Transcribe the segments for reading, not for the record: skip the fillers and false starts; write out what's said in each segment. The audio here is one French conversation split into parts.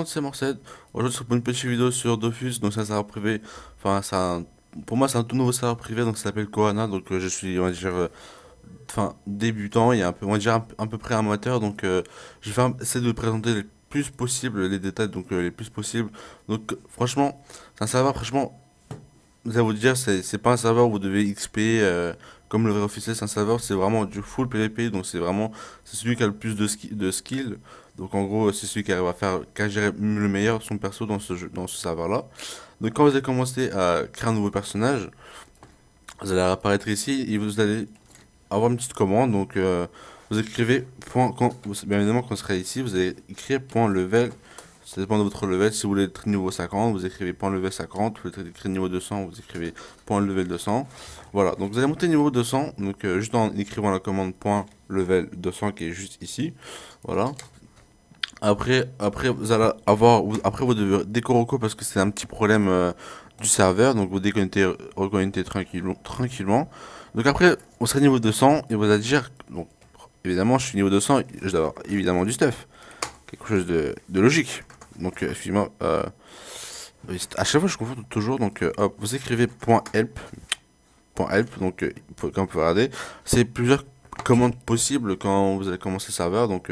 monde, c'est Morced. Aujourd'hui, c'est pour une petite vidéo sur Dofus, donc c'est un serveur privé. Enfin, pour moi, c'est un tout nouveau serveur privé, donc ça s'appelle Koana. Donc, je suis, on va dire, débutant, et un peu, on va dire, un peu près amateur. Donc, je vais essayer de vous présenter le plus possible les détails, donc les plus possible. Donc, franchement, c'est un serveur, franchement, vous allez vous dire, c'est pas un serveur où vous devez XP comme le vrai officiel, c'est un serveur, c'est vraiment du full PvP, donc c'est celui qui a le plus de skill. Donc en gros, c'est celui qui arrive qu'à gérer le meilleur son perso dans ce serveur-là. Donc quand vous allez commencer à créer un nouveau personnage, vous allez apparaître ici et vous allez avoir une petite commande. Donc vous écrivez bien évidemment quand vous serez ici, vous allez écrire point level. Ça dépend de votre level. Si vous voulez être niveau 50, vous écrivez point level 50. Si vous voulez écrire niveau 200, vous écrivez point level 200. Voilà, donc vous allez monter niveau 200. Donc juste en écrivant la commande point level 200 qui est juste ici. Voilà. Après vous allez après vous devez décoroco parce que c'est un petit problème du serveur. Donc vous reconnectez tranquillement. Donc après, on serait niveau 200 et vous allez dire, donc évidemment je suis niveau 200, je dois avoir évidemment du stuff. Quelque chose de logique. Donc excusez-moi, à chaque fois je confonds toujours. Donc hop, vous écrivez .help, donc comme vous pouvez regarder, c'est plusieurs commandes possibles quand vous allez commencer le serveur. Donc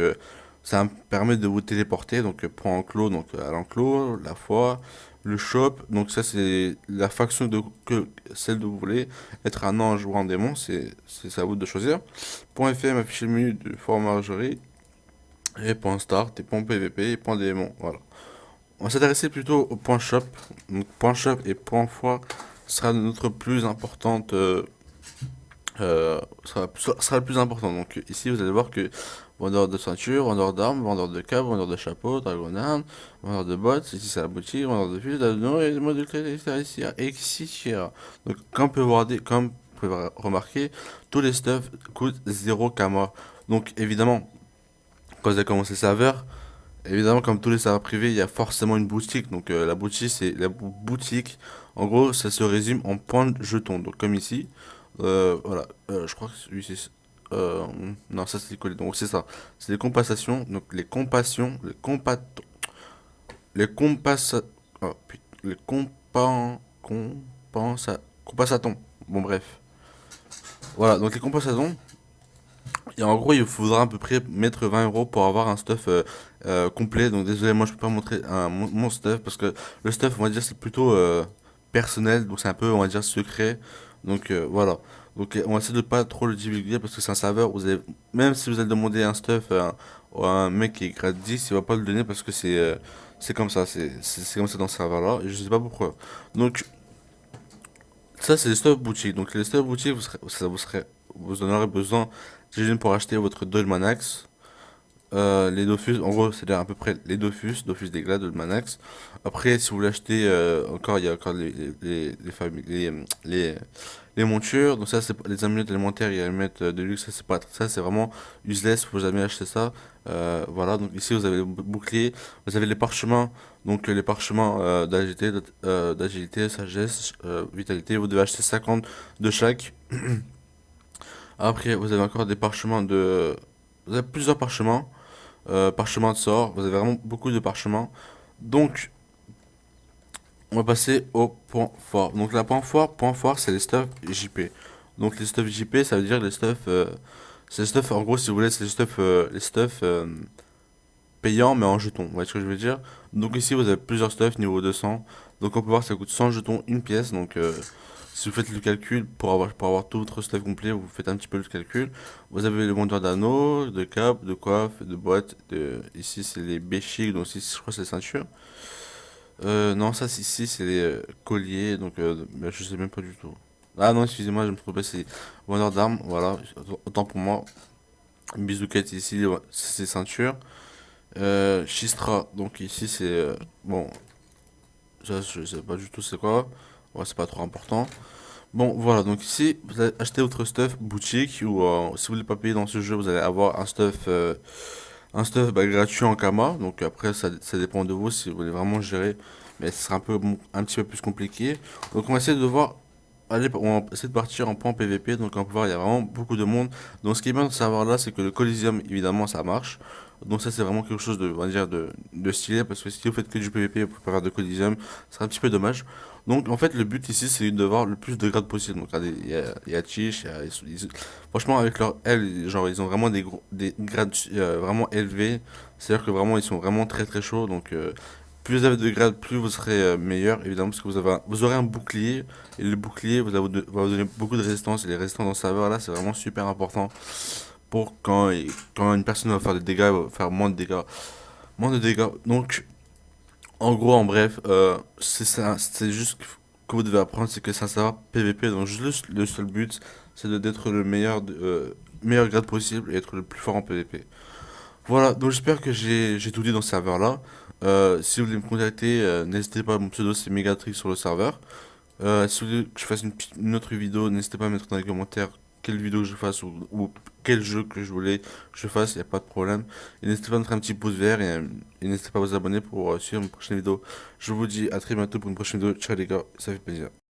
ça me permet de vous téléporter. Donc point enclos, donc à l'enclos, la foi, le shop. Donc ça c'est la faction celle que vous voulez, être un ange ou un démon, c'est à vous de choisir. Point .fm afficher le menu de formagerie et point start et point pvp et point démon. Voilà. On va s'intéresser plutôt au point shop. Donc point shop et point foi sera notre plus importante sera le plus important. Donc ici vous allez voir que vendeur de ceinture, vendeur d'armes, vendeur de câbles, vendeur de chapeau, dragon arme, vendeur de bottes, ici c'est la boutique, vendeur de fils, d'anneaux et de module ici, etc. Donc comme vous pouvez remarquer, tous les stuff coûtent 0 kama. Donc évidemment, quand vous avez commencé le serveur, évidemment, comme tous les serveurs privés, il y a forcément une boutique. Donc la boutique, c'est la boutique. En gros, ça se résume en points de jetons. Donc comme ici, voilà. Je crois que celui c'est non, ça c'est les collés. Donc c'est ça. C'est les compensations. Donc les compassions, les compassa, oh, les compensatons. Bon bref. Voilà. Donc les compensatons. Et en gros, il faudra à peu près mettre 20 € pour avoir un stuff complet. Donc désolé, moi je peux pas montrer mon stuff parce que le stuff, on va dire, c'est plutôt personnel. Donc c'est un peu, on va dire, secret. Donc voilà. Donc on va essayer de pas trop le divulguer parce que c'est un serveur. Même si vous allez demander un stuff à un mec qui est grade 10, il va pas le donner parce que c'est comme ça. C'est comme ça dans ce serveur-là. Et je sais pas pourquoi. Donc ça, c'est les stuff boutiques. Donc les stuff boutiques, vous en aurez besoin. J'imagine pour acheter votre Dolmanax. Les Dofus, en gros, c'est à peu près les Dofus des Glades, Dolmanax. Après, si vous voulez acheter, encore, il y a encore les montures. Donc ça, c'est les amulettes élémentaires, il y a les amulettes de luxe. Ça, c'est pas, ça, c'est vraiment useless. Faut jamais acheter ça. Voilà. Donc ici, vous avez le bouclier. Vous avez les parchemins. Donc les parchemins d'agilité, sagesse, vitalité. Vous devez acheter 50 de chaque. Après, vous avez encore des parchemins de... Vous avez plusieurs parchemins. Parchemins de sort. Vous avez vraiment beaucoup de parchemins. Donc, on va passer au point fort. Donc, point fort, c'est les stuff JP. Donc, les stuff JP, ça veut dire les stuff... c'est les stuff, en gros, si vous voulez, c'est les stuff payants, mais en jetons. Vous voyez ce que je veux dire? Donc, ici, vous avez plusieurs stuff niveau 200. Donc, on peut voir que ça coûte 100 jetons une pièce. Donc, si vous faites le calcul pour avoir tout votre stuff complet, vous faites un petit peu le calcul. Vous avez le monteur d'anneaux, de câbles, de coiffes, de boîtes. Ici, c'est les béchiques, donc ici, je crois que c'est les ceintures. Non, ça, ici, c'est les colliers, donc ben, je sais même pas du tout. Ah non, excusez-moi, je me trompais, c'est vendeur d'armes, voilà, autant pour moi. Bizouquette, ici, ouais, c'est ceintures. Chistra, donc ici, c'est... bon, ça, je sais pas du tout c'est quoi. Ouais, c'est pas trop important. Bon, voilà, donc ici, vous allez acheter votre stuff boutique ou si vous voulez pas payer dans ce jeu, vous allez avoir un stuff bah, gratuit en Kama. Donc après, ça dépend de vous si vous voulez vraiment gérer, mais ce sera un petit peu plus compliqué. Donc on va essayer de voir, allez, on va essayer de partir en point PVP. Donc on va voir, il y a vraiment beaucoup de monde. Donc ce qui est bien de savoir là, c'est que le Coliseum, évidemment, ça marche. Donc ça c'est vraiment quelque chose de, on va dire, de stylé, parce que si vous faites que du PVP, vous pouvez pas faire de Codicium, c'est un petit peu dommage. Donc en fait le but ici c'est d'avoir le plus de grades possible. Donc regardez, il y a Chish, franchement avec leur L, genre ils ont vraiment des grades vraiment élevés. C'est-à-dire que vraiment ils sont vraiment très très chauds. Donc plus vous avez de grades, plus vous serez meilleur, évidemment, parce que vous aurez un bouclier, et le bouclier va vous donner beaucoup de résistance, et les résistances dans ce serveur là c'est vraiment super important pour quand une personne va faire des dégâts, va faire moins de dégâts. Moins de dégâts. Donc, en gros, en bref, c'est ça, c'est juste que vous devez apprendre, c'est que c'est un serveur PVP. Donc, juste le seul but, c'est d'être le meilleur grade possible et être le plus fort en PVP. Voilà, donc j'espère que j'ai tout dit dans ce serveur-là. Si vous voulez me contacter, n'hésitez pas, mon pseudo c'est Megatrix sur le serveur. Si vous voulez que je fasse une autre vidéo, n'hésitez pas à mettre dans les commentaires quelle vidéo je fasse ou quel jeu que je voulais que je fasse, il n'y a pas de problème. Et n'hésitez pas à mettre un petit pouce vert et n'hésitez pas à vous abonner pour suivre mes prochaines vidéos. Je vous dis à très bientôt pour une prochaine vidéo. Ciao les gars, ça fait plaisir.